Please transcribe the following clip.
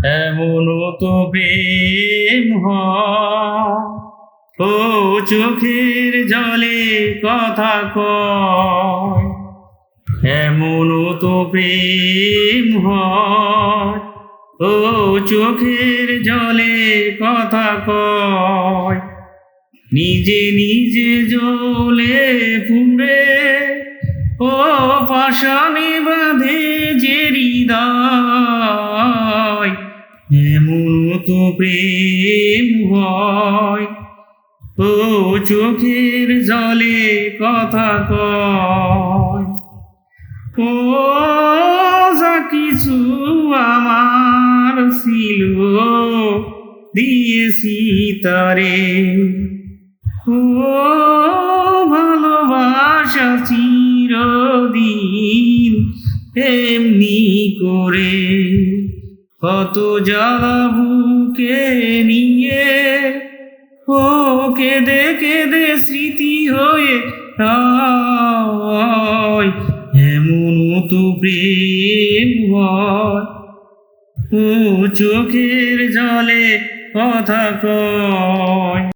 এমনও তো প্রেম হয়, ও চোখের জলে কথা কয়। এমনও তো প্রেম হয়, ও চোখের জলে কথা কয়। নিজে নিজে জ্বলে পুড়ে, ও পাশানে বাঁধে যে হৃদয়। এমনও তো প্রেম হয়, ও চোখের জলে কথা কয়। ও যা কিছু আমার ছিল দিয়েছি তারে, ও ভালোবাসা চিরদিন এমনি করে। কত জ্বালা বুকে নিয়ে, ও কেঁদে কেঁদে স্মৃতি হয়ে রয়। এমনও তো প্রেম হয়, ও চোখের জলে কথা কয়।